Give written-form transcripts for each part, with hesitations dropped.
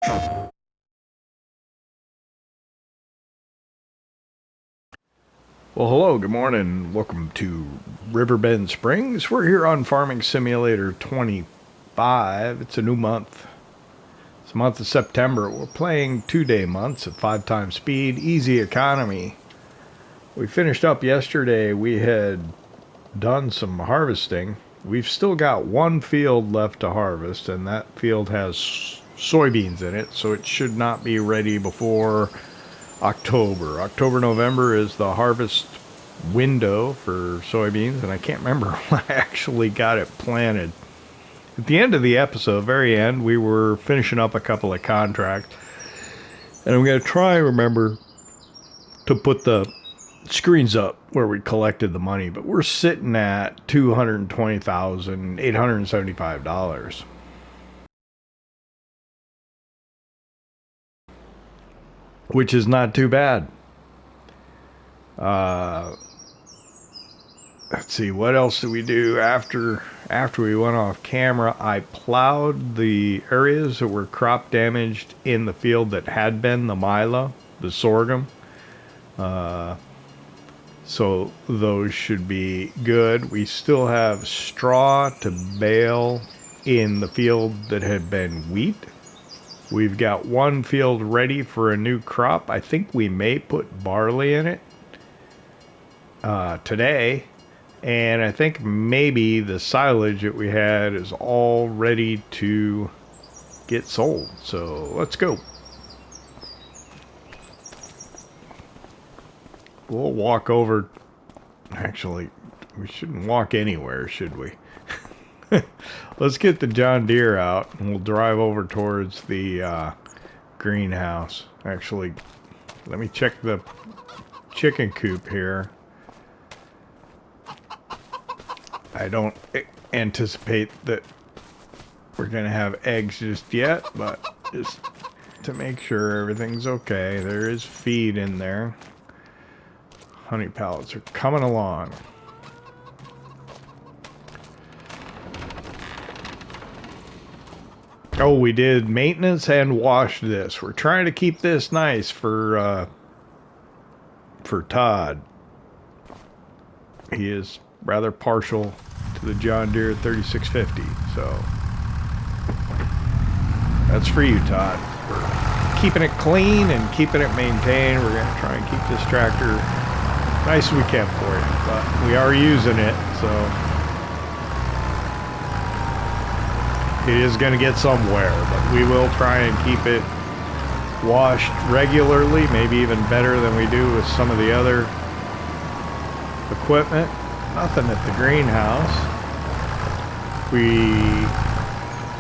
Well, hello, good morning. Welcome to Riverbend Springs. We're here on Farming Simulator 25. It's a new month. It's the month of September. We're playing 2-day months at 5 times speed, easy economy. We finished up yesterday. We had done some harvesting. We've still got one field left to harvest, and that field has soybeans in it, so it should not be ready before October. November is the harvest window for soybeans, and I can't remember when I actually got it planted. At the end of the episode, very end, we were finishing up a couple of contracts, and I'm going to try and remember to put the screens up where we collected the money, but we're sitting at $220,875. Which is not too bad. Let's see, what else did we do after we went off camera? I plowed the areas that were crop damaged in the field that had been the milo, the sorghum. So those should be good. We still have straw to bale in the field that had been wheat. We've got one field ready for a new crop. I think we may put barley in it today. And I think maybe the silage that we had is all ready to get sold. So let's go. We'll walk over. Actually, we shouldn't walk anywhere, should we? Let's get the John Deere out and we'll drive over towards the greenhouse. Actually, let me check the chicken coop here. I don't anticipate that we're going to have eggs just yet, but just to make sure everything's okay. There is feed in there. Honey pallets are coming along. Oh, we did maintenance and washed this. We're trying to keep this nice for Todd. He is rather partial to the John Deere 3650, so that's for you, Todd. We're keeping it clean and keeping it maintained. We're going to try and keep this tractor nice as we can for you, but we are using it, so it is going to get somewhere, but we will try and keep it washed regularly, maybe even better than we do with some of the other equipment. Nothing at the greenhouse. We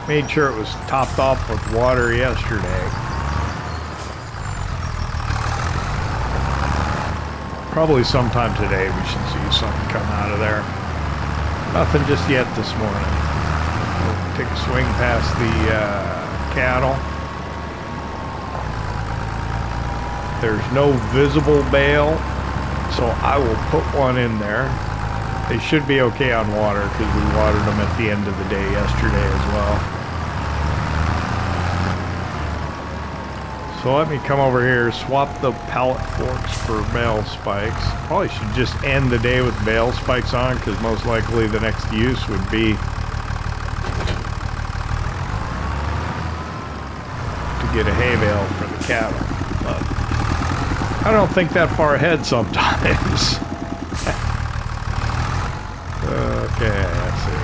made sure it was topped off with water yesterday. Probably sometime today we should see something come out of there. Nothing just yet this morning. We'll take a swing past the cattle. There's no visible bale, so I will put one in there. They should be okay on water because we watered them at the end of the day yesterday as well. So let me come over here, swap the pallet forks for bale spikes. Probably should just end the day with bale spikes on because most likely the next use would be to get a hay bale for the cattle. But I don't think that far ahead sometimes. Okay, let's see.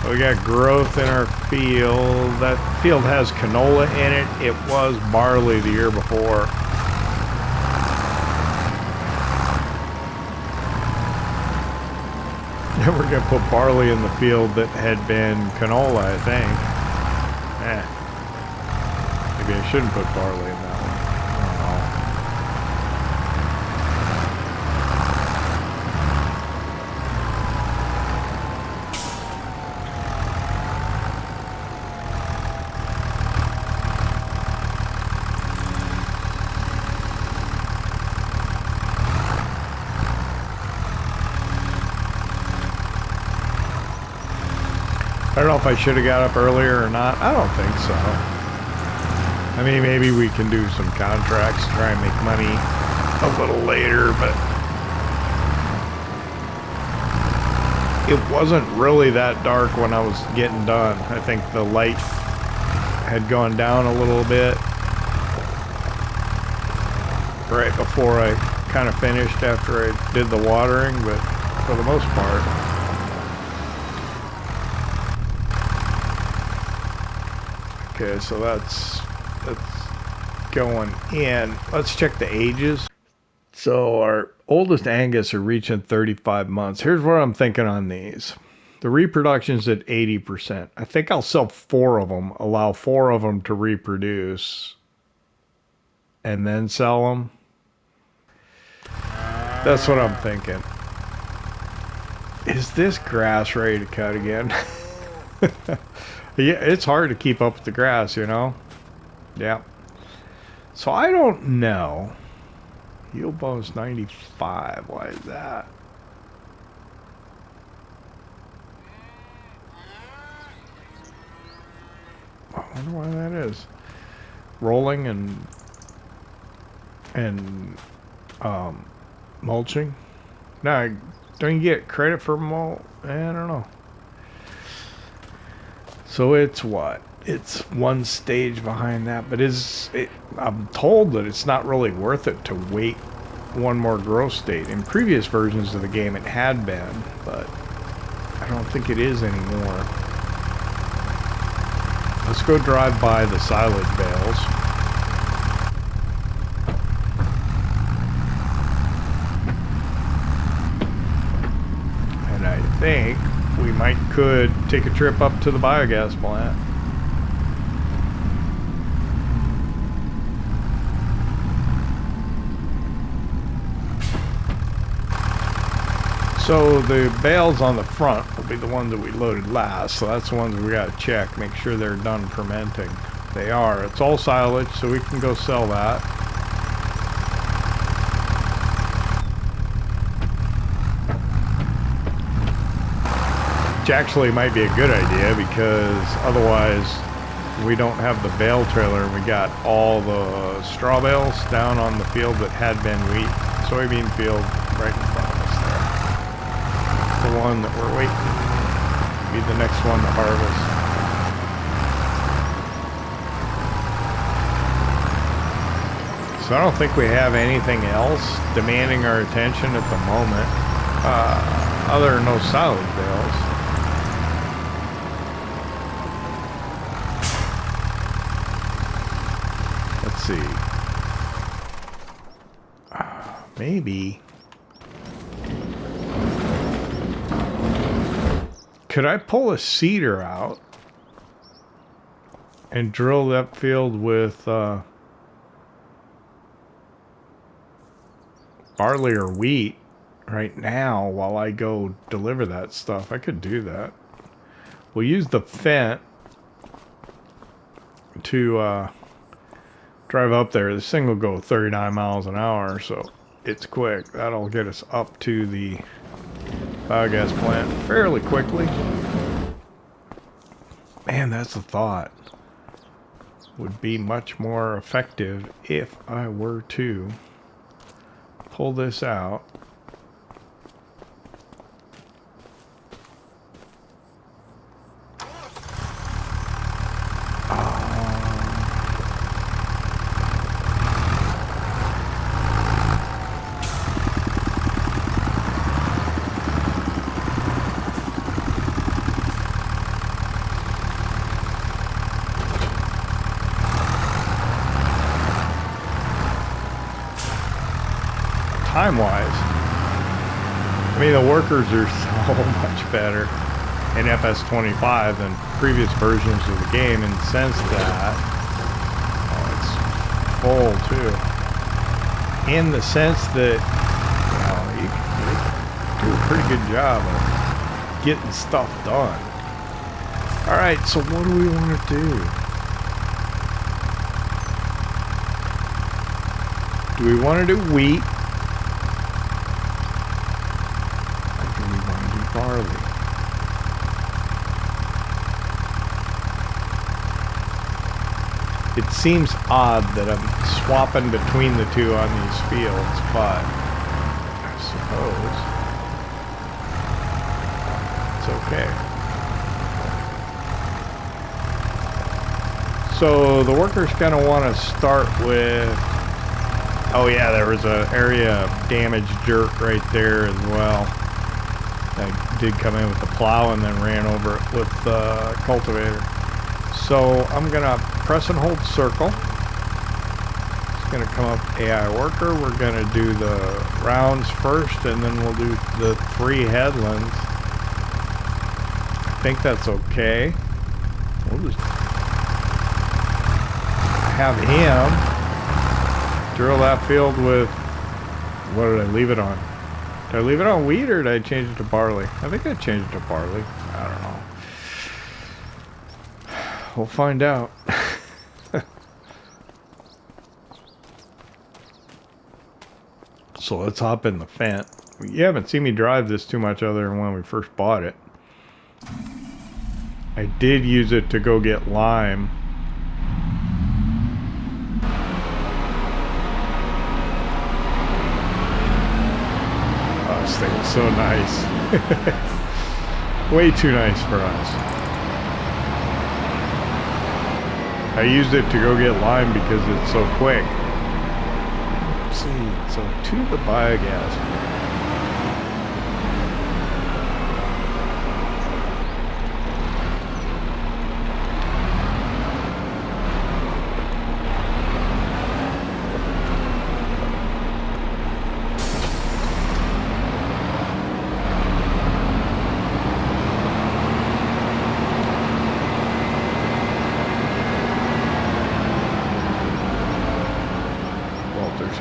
We got growth in our field. That field has canola in it. It was barley the year before. Then we're going to put barley in the field that had been canola, I think. Maybe I shouldn't put barley in that one. I don't know. I don't know if I should have got up earlier or not. I don't think so. I mean, maybe we can do some contracts, try and make money a little later, but it wasn't really that dark when I was getting done. I think the light had gone down a little bit right before I kind of finished after I did the watering, but for the most part. Okay, so that's going in. Let's check the ages. So our oldest Angus are reaching 35 months. Here's what I'm thinking on these. The reproduction's at 80%. I think I'll sell 4 of them, allow 4 of them to reproduce, and then sell them. That's what I'm thinking. Is this grass ready to cut again? Yeah, it's hard to keep up with the grass, you know? Yeah. So I don't know. Yield bonus 95. Why is that? I wonder why that is. Rolling and mulching. Now, don't you get credit for mulch? I don't know. So it's what? It's one stage behind that, but I'm told that it's not really worth it to wait one more growth state. In previous versions of the game it had been, but I don't think it is anymore. Let's go drive by the silage bales. And I think we could take a trip up to the biogas plant. So the bales on the front will be the ones that we loaded last. So that's the ones we gotta check, make sure they're done fermenting. They are. It's all silage, so we can go sell that. Which actually might be a good idea, because otherwise we don't have the bale trailer. We got all the straw bales down on the field that had been wheat, soybean field right in front of us there. The one that we're waiting to be the next one to harvest. So I don't think we have anything else demanding our attention at the moment, other than those silage bales. Let's see. Maybe. Could I pull a seeder out and drill that field with barley or wheat right now while I go deliver that stuff? I could do that. We'll use the Fent to drive up there. This thing will go 39 miles an hour, so it's quick. That'll get us up to the biogas plant fairly quickly. Man, that's a thought. Would be much more effective if I were to pull this out. Time-wise, I mean, the workers are so much better in FS25 than previous versions of the game in the sense that, it's full too. In the sense that, you do a pretty good job of getting stuff done. Alright, so what do we want to do? Do we want to do wheat? Barley. It seems odd that I'm swapping between the two on these fields, but I suppose it's okay. So the worker's gonna want to start with, oh yeah, there was an area of damaged dirt right there as well. I did come in with the plow and then ran over it with the cultivator. So I'm gonna press and hold circle. It's gonna come up AI worker. We're gonna do the rounds first, and then we'll do the 3 headlands. I think that's okay. We'll just have him drill that field with, what did I leave it on? Did I leave it on wheat or did I change it to barley? I think I changed it to barley. I don't know. We'll find out. So let's hop in the Fendt. You haven't seen me drive this too much other than when we first bought it. I did use it to go get lime. Oh, this thing is so nice. Way too nice for us. I used it to go get lime because it's so quick. Let's see, so to the biogas.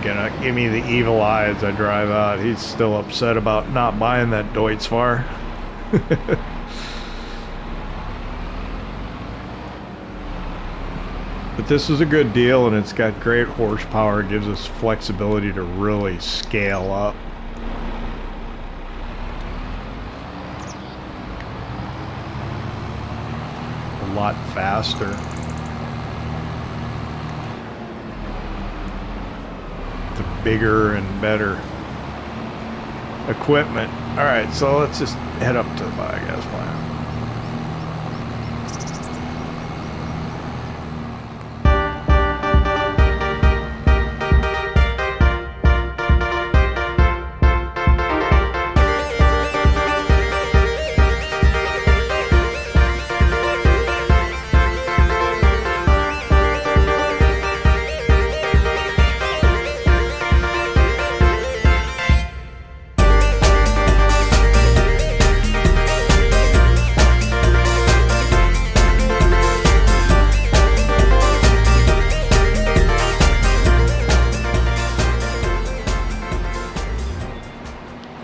Gonna give me the evil eye as I drive out. He's still upset about not buying that Deutz-Fahr. But this is a good deal, and it's got great horsepower. It gives us flexibility to really scale up. A lot faster. Bigger and better equipment. All right, so let's just head up to the biogas plant.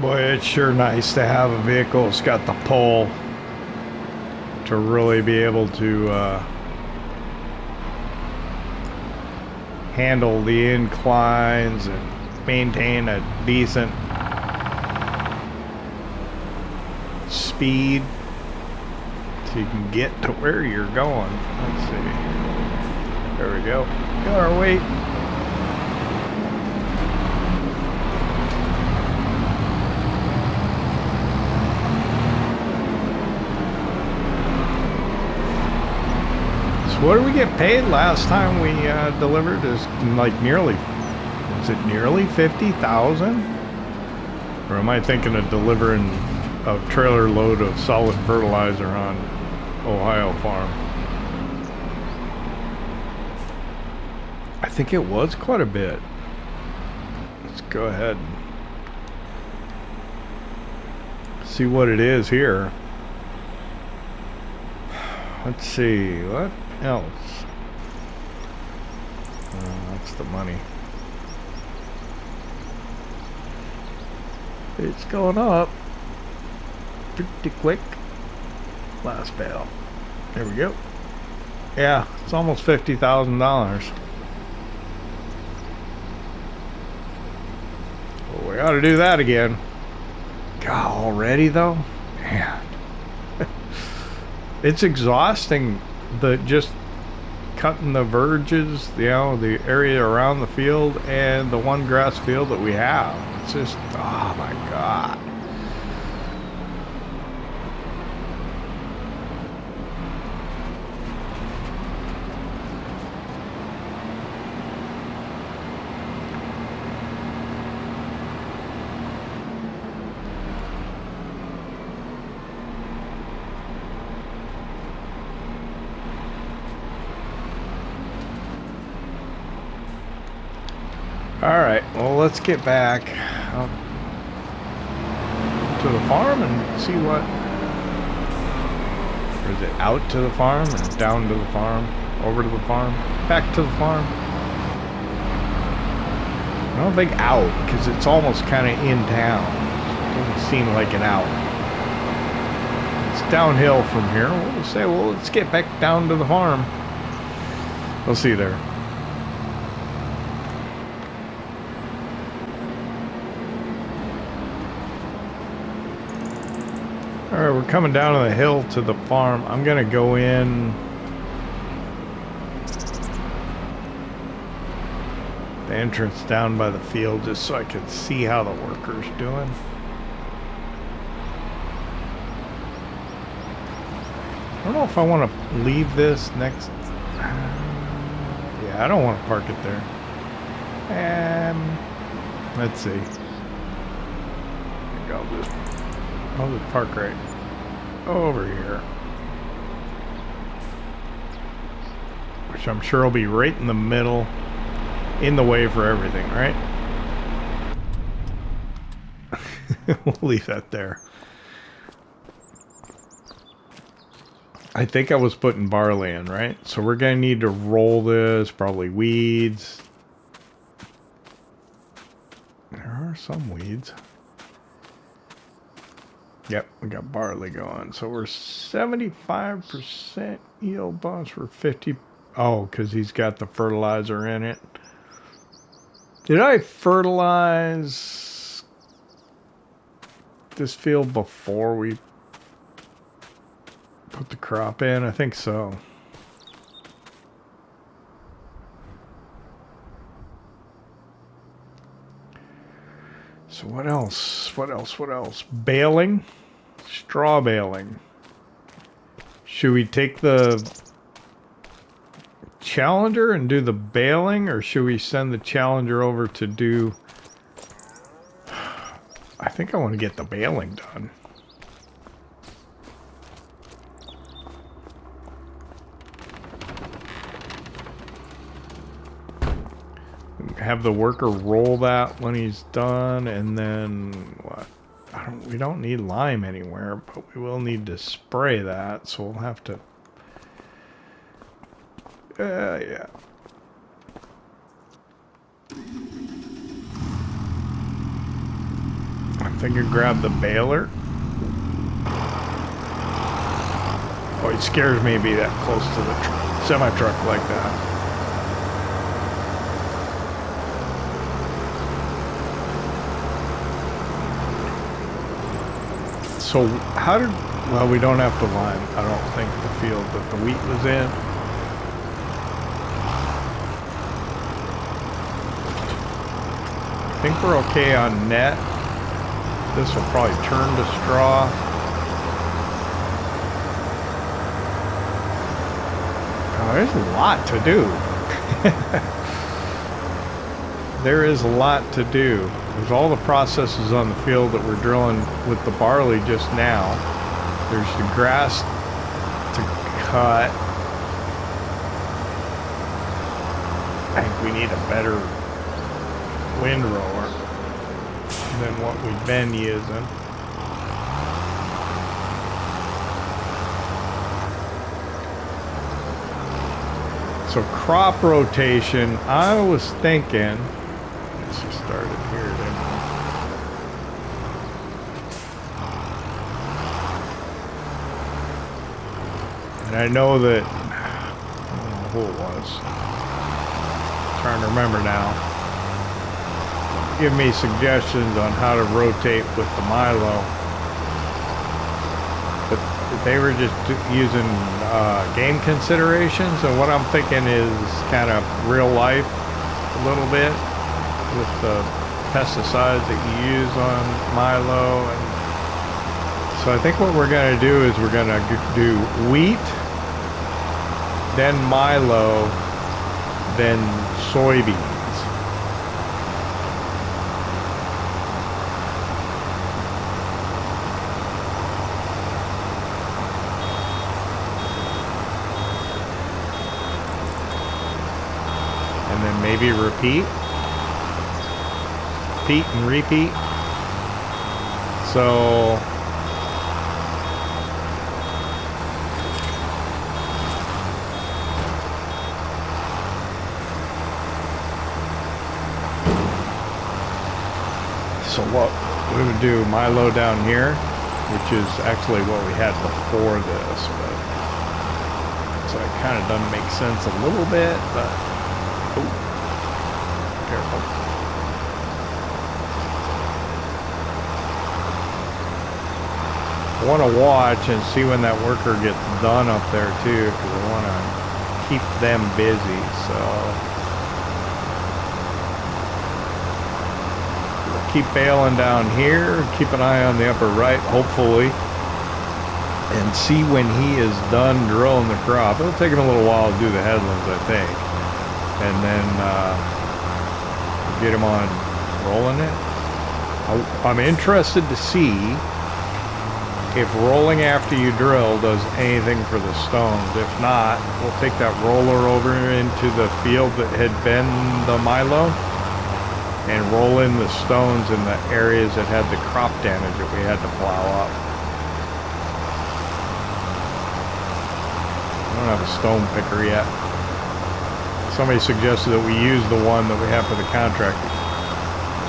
Boy, it's sure nice to have a vehicle that's got the pull to really be able to handle the inclines and maintain a decent speed so you can get to where you're going. Let's see. There we go. Got our weight. What did we get paid last time we delivered? Is like nearly, was it nearly 50,000? Or am I thinking of delivering a trailer load of solid fertilizer on Ohio farm? I think it was quite a bit. Let's go ahead and see what it is here. Let's see, what else? That's the money. It's going up pretty quick. Last bale. There we go. Yeah, it's almost $50,000. Well, we ought to do that again. God, already though? Man. It's exhausting, the just cutting the verges, you know, the area around the field and the one grass field that we have. It's just, oh my God. Alright, well, let's get back out to the farm and see what... Or is it out to the farm or down to the farm? Over to the farm? Back to the farm? I don't think out, because it's almost kind of in town. It doesn't seem like an out. It's downhill from here. We'll say, well, let's get back down to the farm. We'll see you there. Alright, we're coming down the hill to the farm. I'm gonna go in the entrance down by the field just so I can see how the workers doing. I don't know if I want to leave this next... Yeah, I don't want to park it there. Let's see. I think I'll just park right over here. Which I'm sure will be right in the middle, in the way for everything, right? We'll leave that there. I think I was putting barley in, right? So we're going to need to roll this, probably weeds. There are some weeds. Yep, we got barley going. So we're 75% yield bonus for 50. Oh, because he's got the fertilizer in it. Did I fertilize this field before we put the crop in? I think so. So what else? What else? Baling? Straw baling. Should we take the Challenger and do the baling, or should we send the Challenger over to do... I think I want to get the baling done. Have the worker roll that when he's done, and then what? We don't need lime anywhere, but we will need to spray that, so we'll have to... yeah. I'm thinking grab the baler. Oh, it scares me to be that close to the semi-truck like that. So how did... Well, we don't have to lime, I don't think, the field that the wheat was in. I think we're okay on net. This will probably turn to straw. Oh, there's a lot to do. There is a lot to do. There's all the processes on the field that we're drilling with the barley just now. There's the grass to cut. I think we need a better windrower than what we've been using. So crop rotation, I was thinking... Let's just start it here. And I know that, I don't know who it was, I'm trying to remember now, give me suggestions on how to rotate with the Milo, but it they were just using game considerations, and what I'm thinking is kind of real life a little bit with the pesticides that you use on milo. And so I think what we're going to do is we're going to do wheat, then milo, then soybeans. And then maybe repeat and repeat. So what we would do, milo down here, which is actually what we had before this, but so it kind of doesn't make sense a little bit, but careful. I want to watch and see when that worker gets done up there too, because I want to keep them busy. So we'll keep baling down here, keep an eye on the upper right, hopefully, and see when he is done drilling the crop. It'll take him a little while to do the headlands, I think, and then get him on rolling it. I'm interested to see if rolling after you drill does anything for the stones. If not, we'll take that roller over into the field that had been the milo and roll in the stones in the areas that had the crop damage that we had to plow up. I don't have a stone picker yet. Somebody suggested that we use the one that we have for the contractor.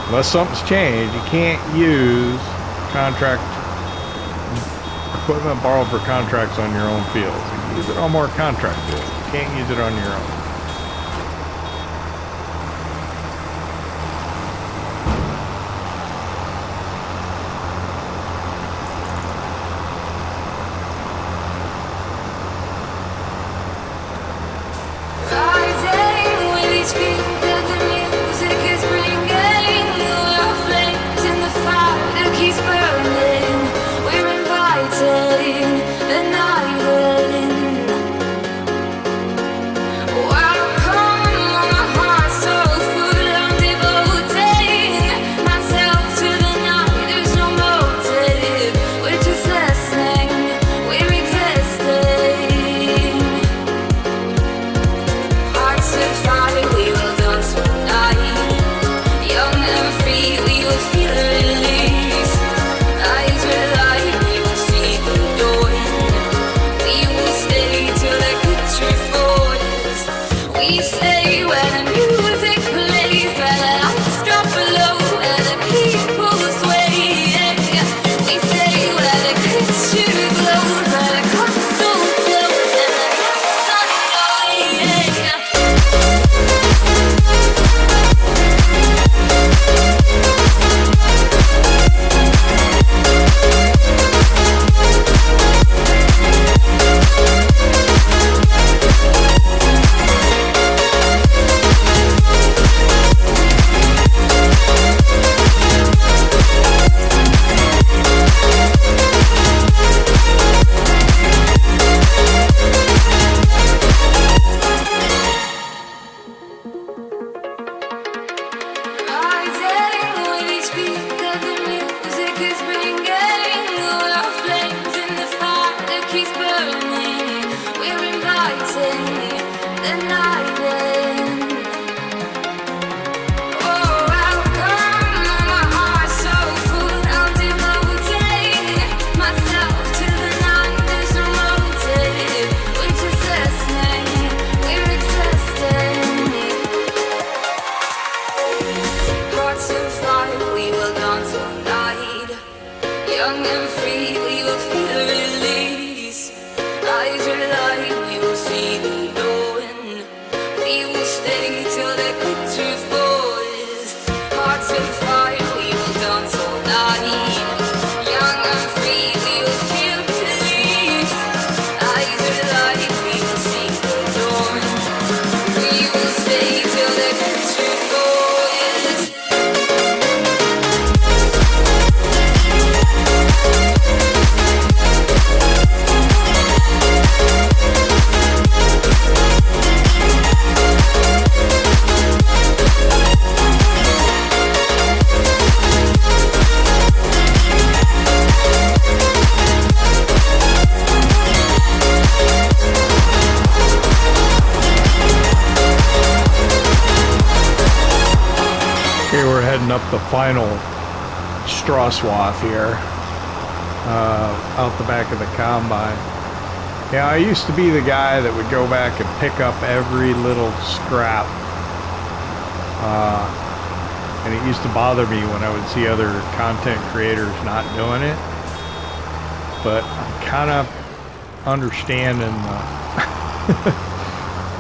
Unless something's changed, you can't use contract equipment borrowed for contracts on your own fields. You can use it on more contract fields. You can't use it on your own. We Up the final straw swath here out the back of the combine. Yeah, I used to be the guy that would go back and pick up every little scrap, and it used to bother me when I would see other content creators not doing it, but I'm kind of understanding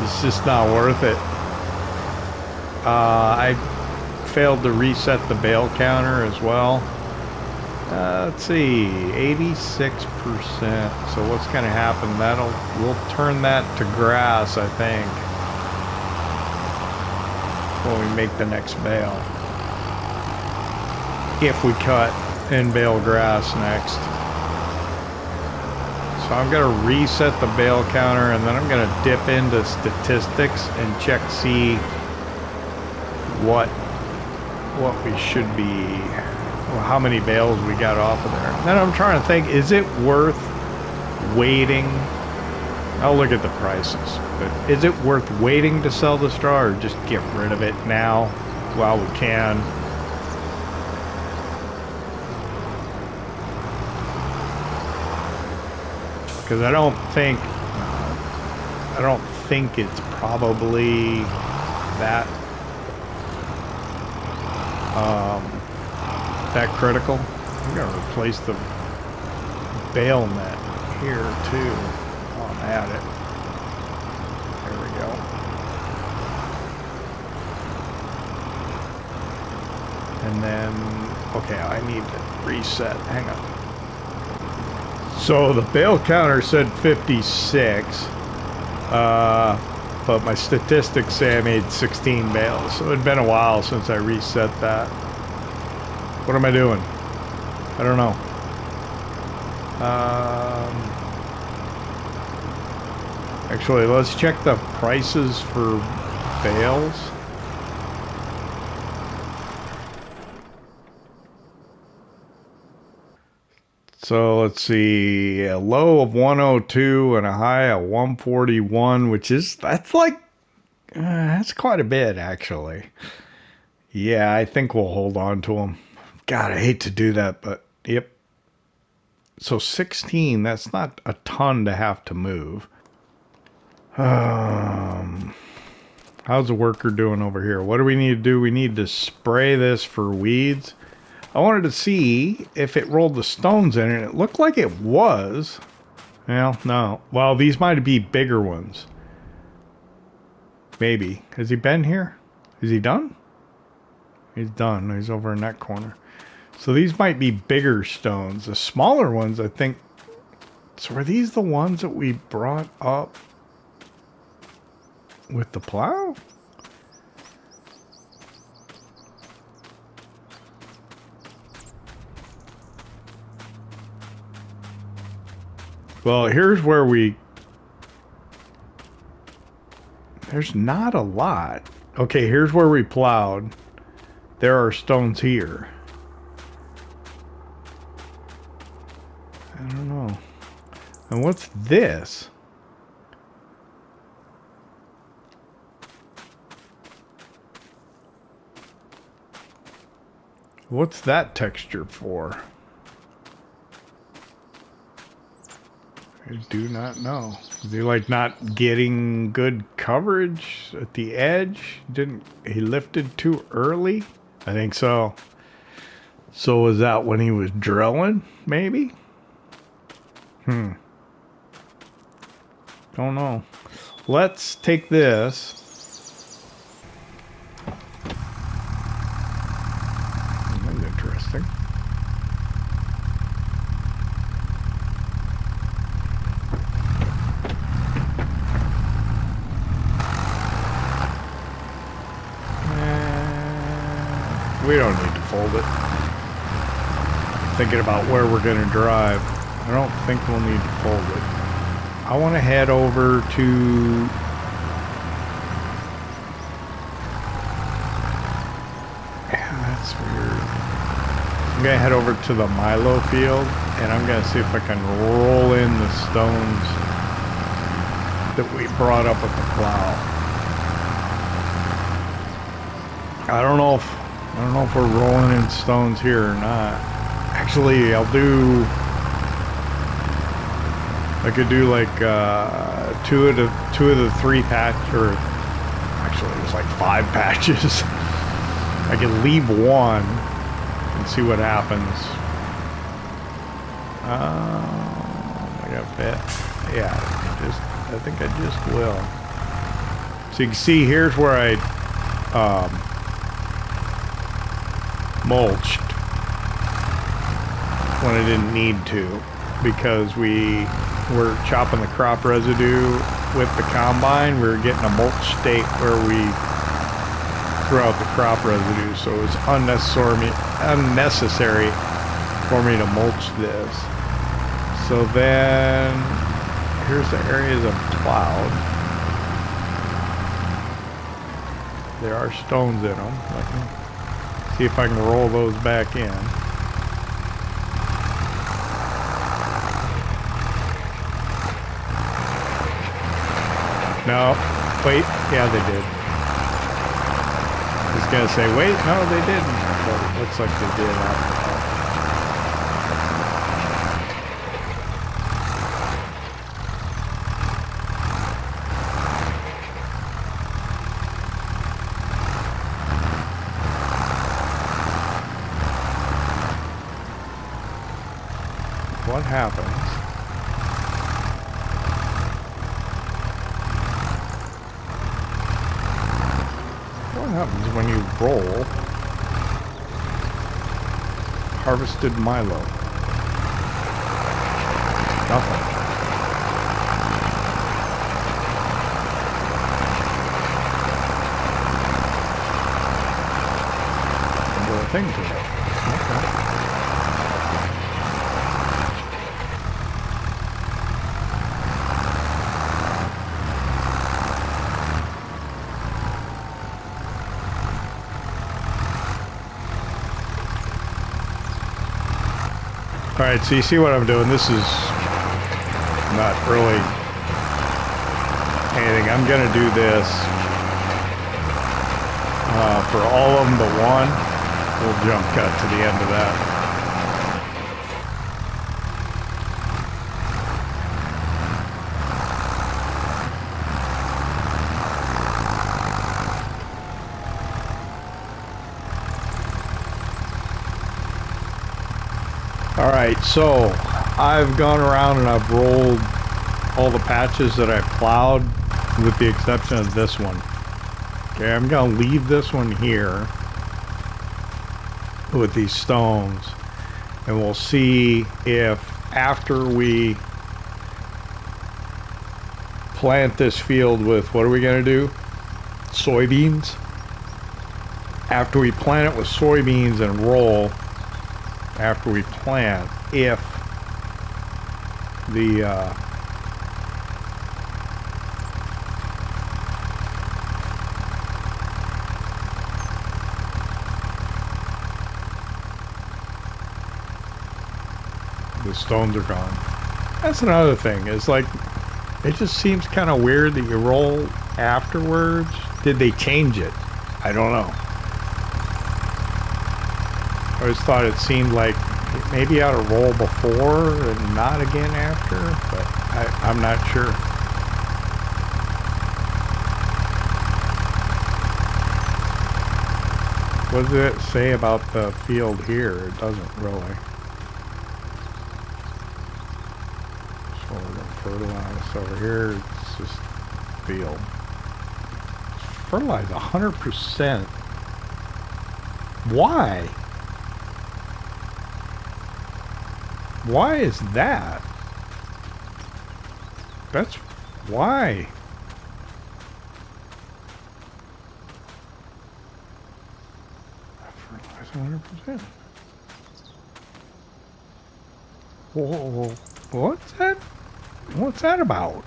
it's just not worth it. I failed to reset the bale counter as well. Let's see, 86%. So what's going to happen? We'll turn that to grass, I think, when we make the next bale. If we cut and bale grass next. So I'm going to reset the bale counter, and then I'm going to dip into statistics and check, see what we should be, well, how many bales we got off of there. And then I'm trying to think, is it worth waiting? I'll look at the prices, but is it worth waiting to sell the straw, or just get rid of it now while we can? Because I don't think it's probably that critical. I'm gonna replace the bale net here too while I'm at it. There we go. And then, okay, I need to reset. Hang on. So the bale counter said 56. But my statistics say I made 16 bales, so it'd been a while since I reset that. What am I doing? I don't know. Actually, let's check the prices for bales. So let's see, a low of 102 and a high of 141, that's quite a bit, actually. Yeah, I think we'll hold on to them. God, I hate to do that, but yep. So 16, that's not a ton to have to move. How's the worker doing over here? What do we need to do? We need to spray this for weeds. I wanted to see if it rolled the stones in, and it looked like it was. Well, no. Well, these might be bigger ones. Maybe. Has he been here? Is he done? He's done. He's over in that corner. So these might be bigger stones. The smaller ones, I think. So are these the ones that we brought up with the plow? Well, here's where there's not a lot. Okay, here's where we plowed. There are stones here. I don't know. And what's this? What's that texture for? I do not know. Is he like not getting good coverage at the edge? He lifted too early? I think so. So was that when he was drilling? Maybe? Don't know. Let's take this. That's interesting. We don't need to fold it. Thinking about where we're going to drive. I don't think we'll need to fold it. I want to head over to... Yeah, that's weird. I'm going to head over to the Milo field, and I'm going to see if I can roll in the stones that we brought up with the plow. I don't know if we're rolling in stones here or not. Actually, I could do like two of the three patch, or actually there's like 5 patches. I could leave one and see what happens. I got fit. Yeah, I think I just will. So you can see here's where I mulched when I didn't need to, because we were chopping the crop residue with the combine. We were getting a mulch state where we threw out the crop residue, so it was unnecessary for me to mulch this. So then here's the areas I've plowed. There are stones in them. Let me see if I can roll those back in. No, wait, yeah, they did. I was gonna say, wait, no, they didn't. But it looks like they did after all. What happens? What happens when you roll harvested Milo? Nothing. Do a thing to it. Okay. Alright, so you see what I'm doing. This is not really anything. I'm going to do this for all of them but one. We'll jump cut to the end of that. Alright, so I've gone around and I've rolled all the patches that I plowed, with the exception of this one. Okay, I'm going to leave this one here with these stones, and we'll see if after we plant this field with, what are we going to do? Soybeans? After we plant it with soybeans and roll, after we plant, if the stones are gone. That's another thing. It's like, it just seems kind of weird that you roll afterwards. Did they change it? I don't know. I always thought it seemed like maybe I ought to roll before and not again after, but I'm not sure. What does it say about the field here? It doesn't really. So we're going to fertilize over here. It's just field. Fertilize 100%. Why? Why is that? That's why. 100%. Whoa, what's that? What's that about?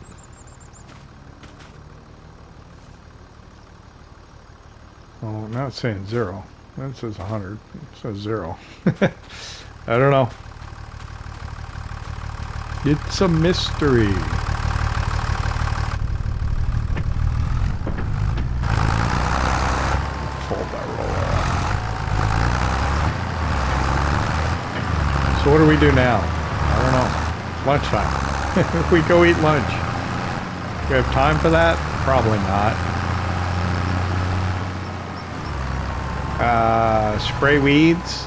Oh, now it's saying 0. That says 100. It says 0. I don't know. It's a mystery. Fold that roller off. So what do we do now? I don't know. Lunchtime. We go eat lunch. Do we have time for that? Probably not. Spray weeds,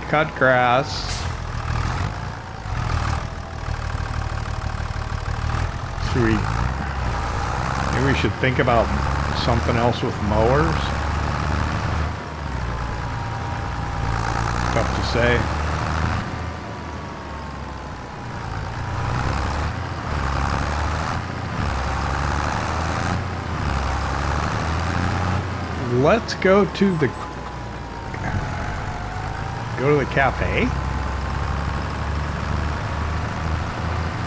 cut grass. Maybe we should think about something else with mowers. Tough to say. Let's go to the cafe.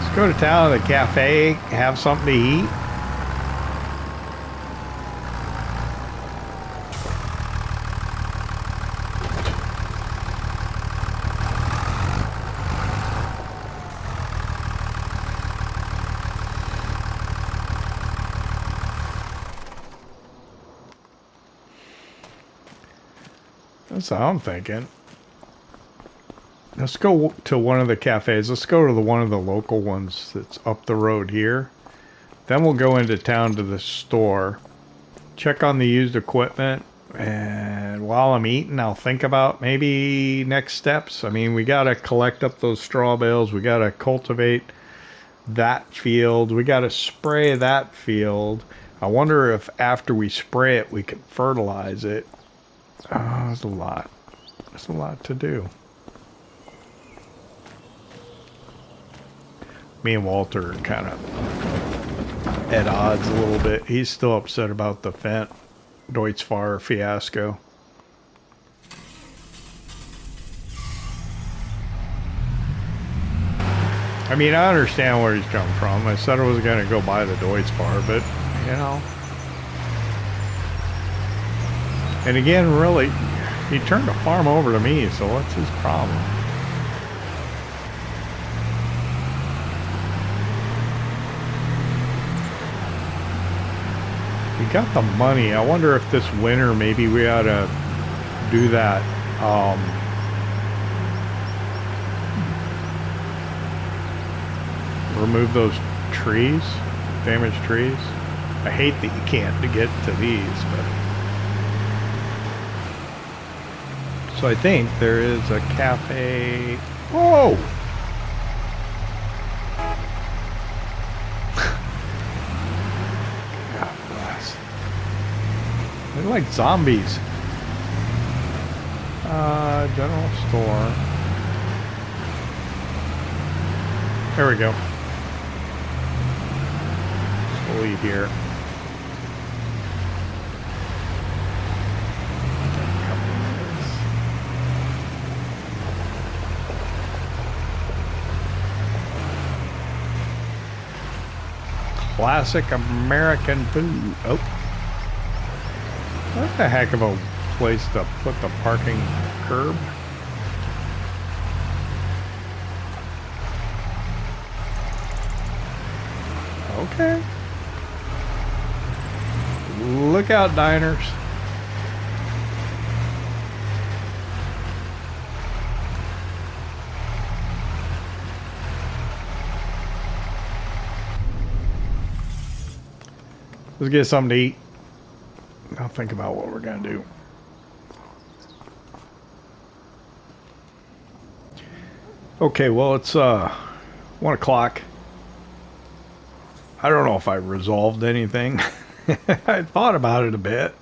Let's go to town to the cafe, have something to eat. That's what I'm thinking. Let's go to one of the cafes. Let's go to one of the local ones that's up the road here. Then we'll go into town to the store, check on the used equipment, and while I'm eating, I'll think about maybe next steps. I mean, we got to collect up those straw bales. We got to cultivate that field. We got to spray that field. I wonder if after we spray it, we can fertilize it. Oh, there's a lot. There's a lot to do. Me and Walter are kind of at odds a little bit. He's still upset about the Fendt Deutz-Fahr fiasco. I mean, I understand where he's coming from. I said I was going to go buy the Deutz-Fahr, but, you know. And again, really, he turned the farm over to me, so what's his problem? We got the money. I wonder if this winter maybe we ought to do that. Remove those trees, damaged trees. I hate that you can't get to these, but. So I think there is a cafe. Whoa! God bless. They're like zombies. General store. There we go. So we'll eat here. Classic American food. Oh. That's a heck of a place to put the parking curb. Okay. Look out, diners. Let's get something to eat. I'll think about what we're gonna do. Okay, well, it's 1 o'clock. I don't know if I resolved anything. I thought about it a bit.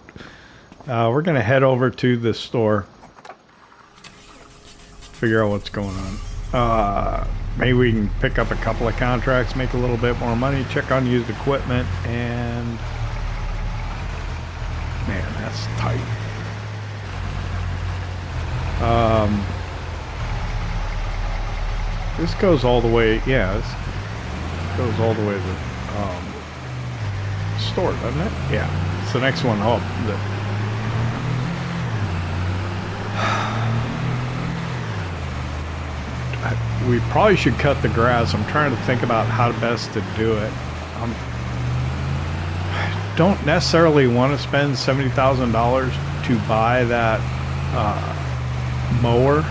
We're gonna head over to the store, figure out what's going on. Maybe we can pick up a couple of contracts, make a little bit more money, check on used equipment, and man, that's tight. This goes all the way, yeah, this goes all the way to the store, doesn't it? Yeah, it's the next one up. We probably should cut the grass. I'm trying to think about how best to do it. I don't necessarily want to spend $70,000 to buy that mower.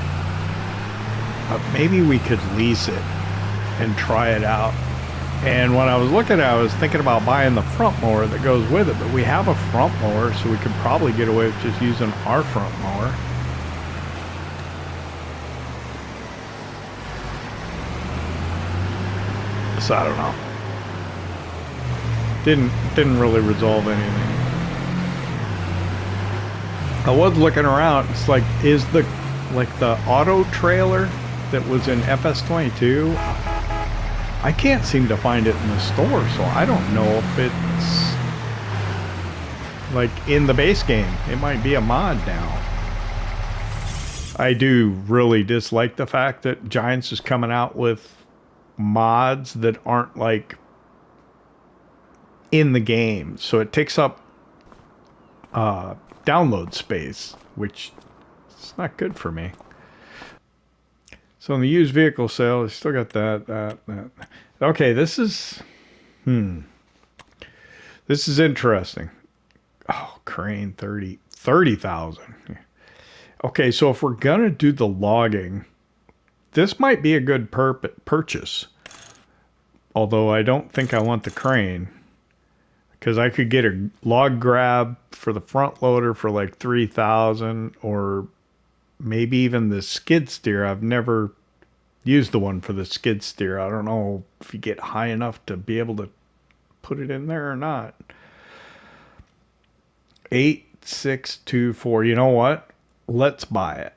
Maybe we could lease it and try it out. And when I was looking at it, I was thinking about buying the front mower that goes with it, but we have a front mower, so we could probably get away with just using our front mower. So I don't know. Didn't really resolve anything. I was looking around. It's like, is the auto trailer that was in FS22, I can't seem to find it in the store, so I don't know if it's like in the base game. It might be a mod now. I do really dislike the fact that Giants is coming out with mods that aren't like in the game, so it takes up download space, which is not good for me. So in the used vehicle sale, I still got that. Okay, this is interesting. Oh, crane, 30,000. Okay, so if we're gonna do the logging, this might be a good purchase. Although I don't think I want the crane, because I could get a log grab for the front loader for like 3,000, or maybe even the skid steer. I've never used the one for the skid steer. I don't know if you get high enough to be able to put it in there or not. 8624. You know what? Let's buy it.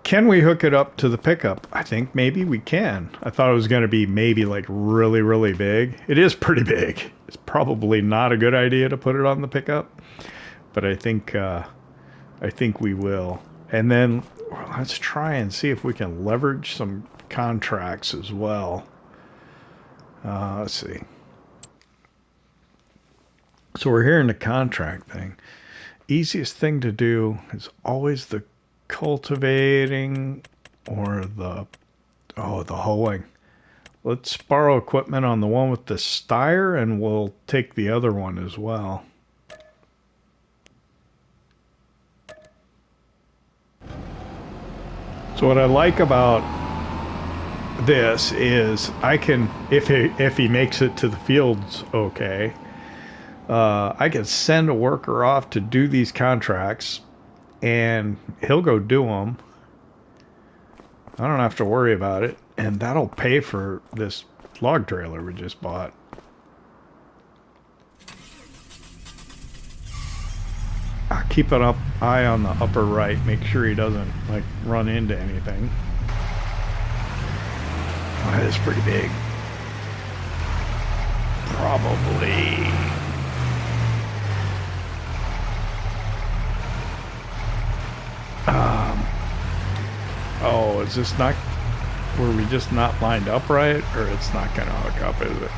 Can we hook it up to the pickup? I think maybe we can. I thought it was going to be maybe like really, really big. It is pretty big. It's probably not a good idea to put it on the pickup, but I think we will. And then let's try and see if we can leverage some contracts as well. Let's see. So we're here in the contract thing. Easiest thing to do is always the cultivating or the hoeing. Let's borrow equipment on the one with the stire, and we'll take the other one as well. So what I like about this is I can, if he makes it to the fields okay, I can send a worker off to do these contracts, and he'll go do them. I don't have to worry about it, and that'll pay for this log trailer we just bought. I'll keep an eye on the upper right, make sure he doesn't like run into anything. Oh, that is pretty big. Probably. Oh, is this not, were we just not lined up right, or it's not gonna hook up, is it?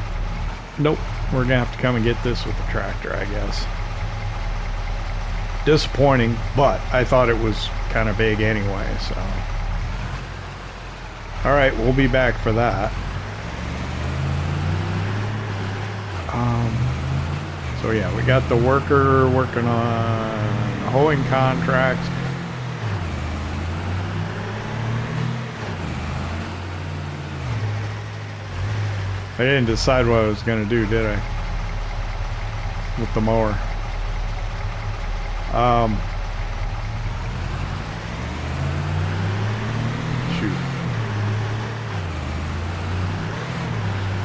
Nope, we're gonna have to come and get this with the tractor, I guess. Disappointing, but I thought it was kind of big anyway, so. All right, we'll be back for that. So yeah, we got the worker working on hoeing contracts. I didn't decide what I was going to do, did I? With the mower. Shoot.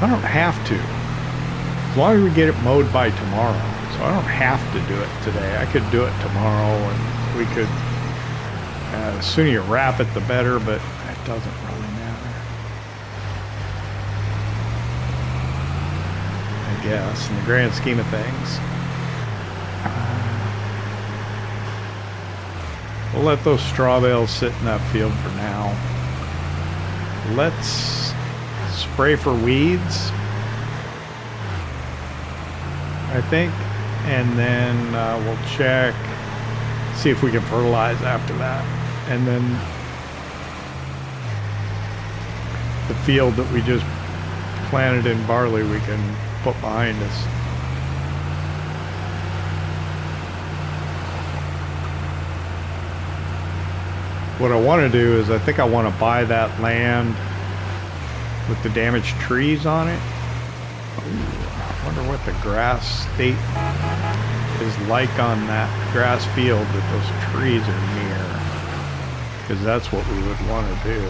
I don't have to. As long as we get it mowed by tomorrow. So I don't have to do it today. I could do it tomorrow, and we could, the sooner you wrap it, the better, but it doesn't really matter. guess, in the grand scheme of things. We'll let those straw bales sit in that field for now. Let's spray for weeds, I think, and then we'll check, see if we can fertilize after that. And then the field that we just planted in barley we can put behind us. What I want to do is I think I want to buy that land with the damaged trees on it. I wonder what the grass state is like on that grass field that those trees are near, because that's what we would want to do.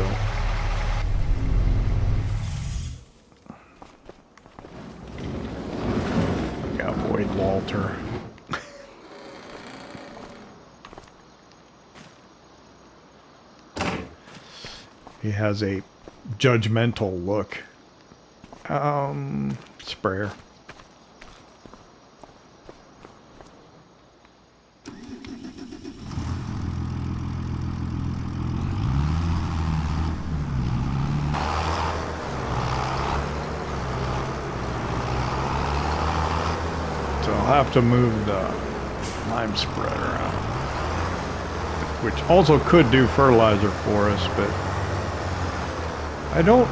Avoid Walter. He has a judgmental look. Sprayer. So I'll have to move the lime spreader out, which also could do fertilizer for us, but I don't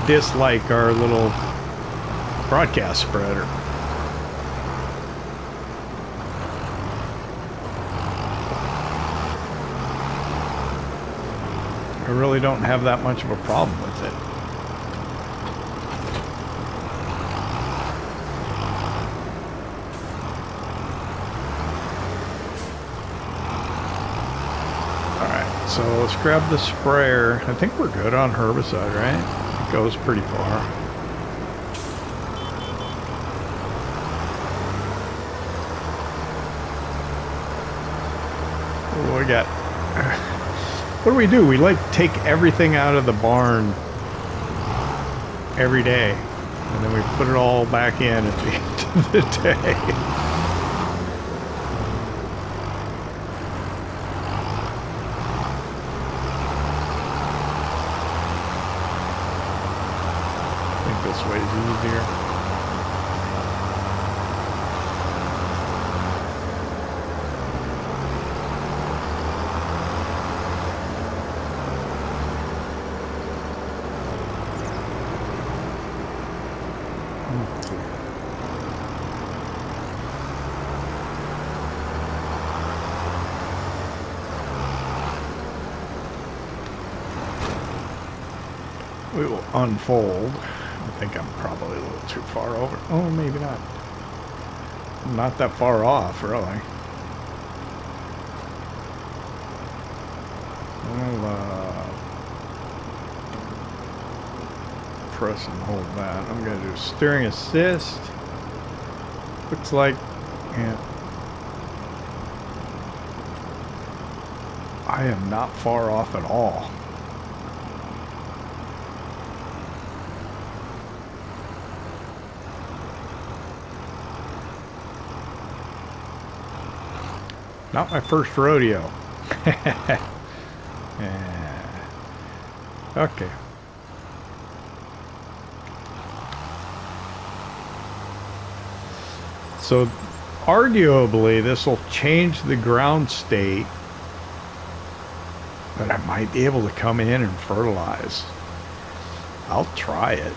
dislike our little broadcast spreader. I really don't have that much of a problem with it. So let's grab the sprayer. I think we're good on herbicide, right? It goes pretty far. What do we got? What do? We like take everything out of the barn every day, and then we put it all back in at the end of the day. This way is easier. We will unfold. I think I'm probably a little too far over. Oh, maybe not. I'm not that far off, really. I'll press and hold that. I'm going to do steering assist. Looks like, yeah, I am not far off at all. Not my first rodeo. Yeah. Okay. So, arguably, this will change the ground state, but I might be able to come in and fertilize. I'll try it.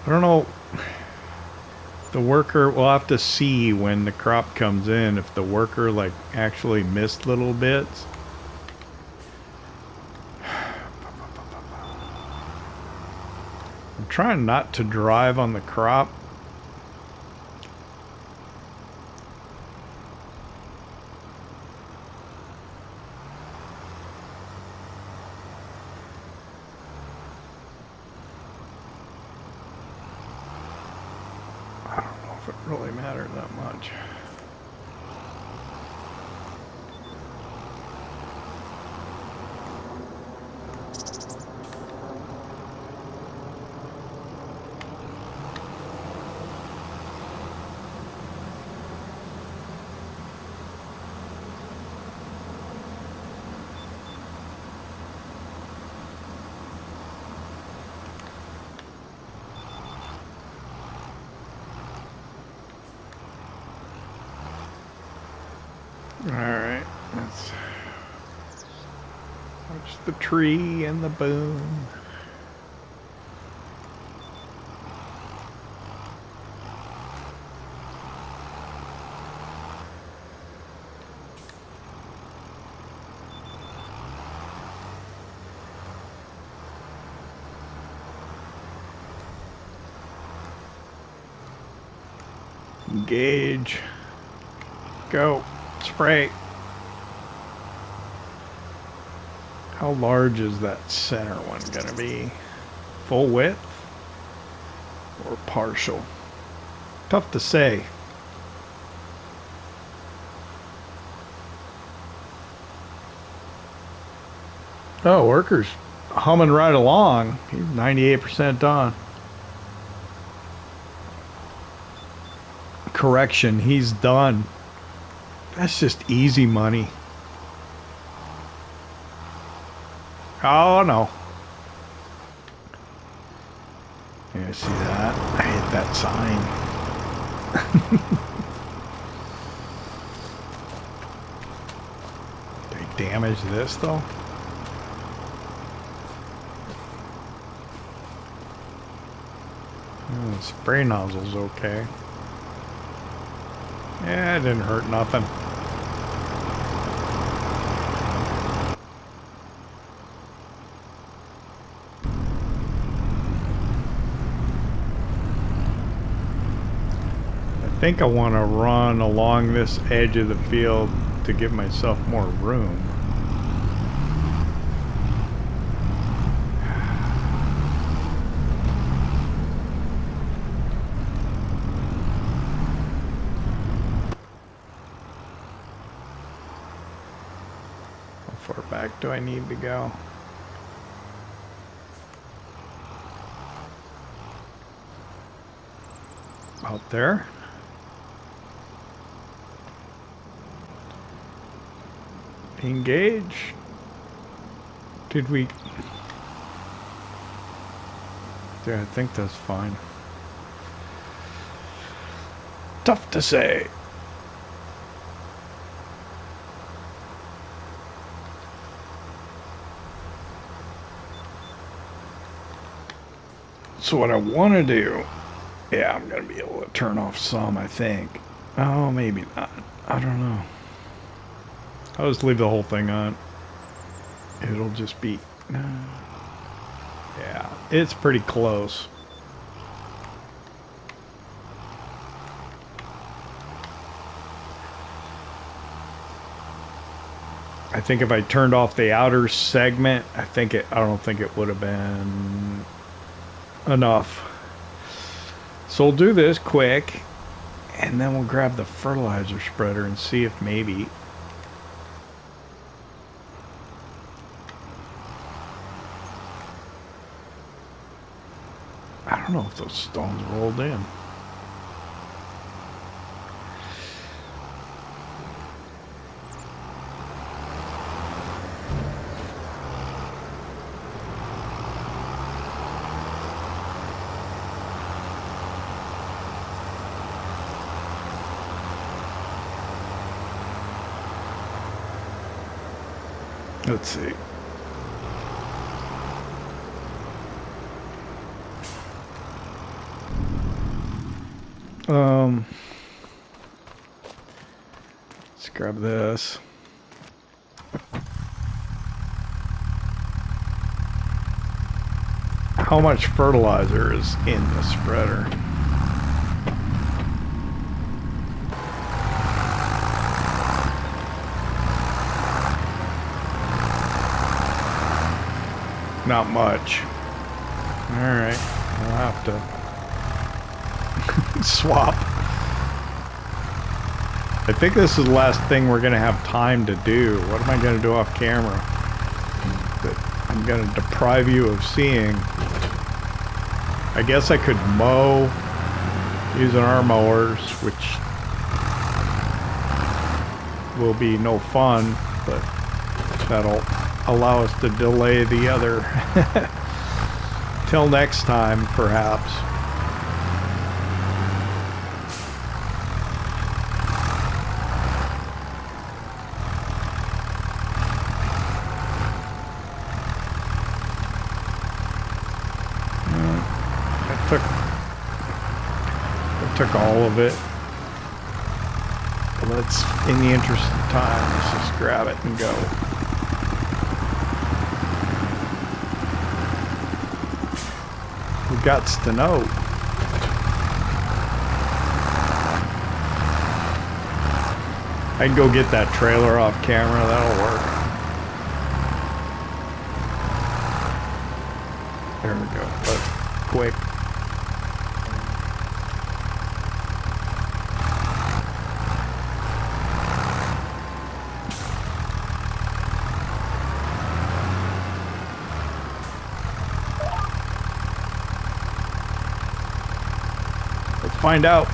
I don't know. The worker, we'll have to see when the crop comes in if the worker like actually missed little bits. I'm trying not to drive on the crop. really matter that much. Alright, let's watch the tree and the boom. Engage. Go. Spray. How large is that center one gonna be? Full width or partial? Tough to say. Oh, worker's humming right along. He's 98% done. Correction, he's done. That's just easy money. Oh no. Yeah, see that? I hit that sign. Did I damage this though? The spray nozzle's okay. Yeah, it didn't hurt nothing. I think I want to run along this edge of the field to give myself more room. How far back do I need to go? Out there? Engage. Did we? Yeah, I think that's fine. Tough to say. So what I want to do, yeah, I'm going to be able to turn off some, I think. Oh, maybe not. I don't know. I'll just leave the whole thing on. It'll just be... yeah, it's pretty close. I think if I turned off the outer segment, I don't think it would have been enough. So we'll do this quick, and then we'll grab the fertilizer spreader and see if maybe... I don't know if those stones rolled in. Let's see. Let's grab this. How much fertilizer is in the spreader? Not much. Alright, I'll have to swap. I think this is the last thing we're going to have time to do. What am I going to do off camera that I'm going to deprive you of seeing? I guess I could mow using our mowers, which will be no fun, but that'll allow us to delay the other till next time, perhaps. I took all of it. But let's, in the interest of time, let's just grab it and go. Who gots to know? I can go get that trailer off camera, that'll work. There we go, but quick. Let's find out.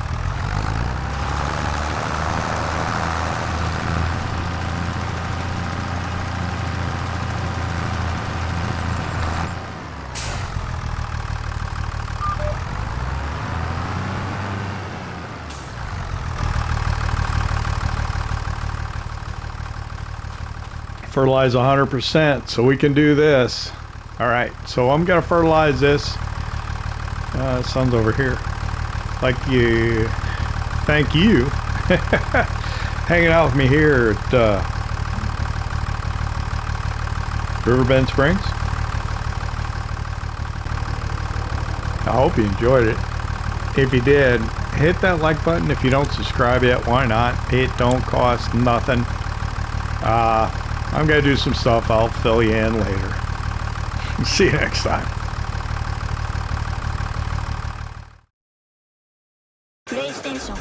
Fertilize 100%, so we can do this. All right, so I'm gonna fertilize this. Sun's over here. Thank you, hanging out with me here at Riverbend Springs. I hope you enjoyed it. If you did, hit that like button. If you don't subscribe yet, why not? It don't cost nothing. I'm gonna do some stuff. I'll fill you in later. See you next time. PlayStation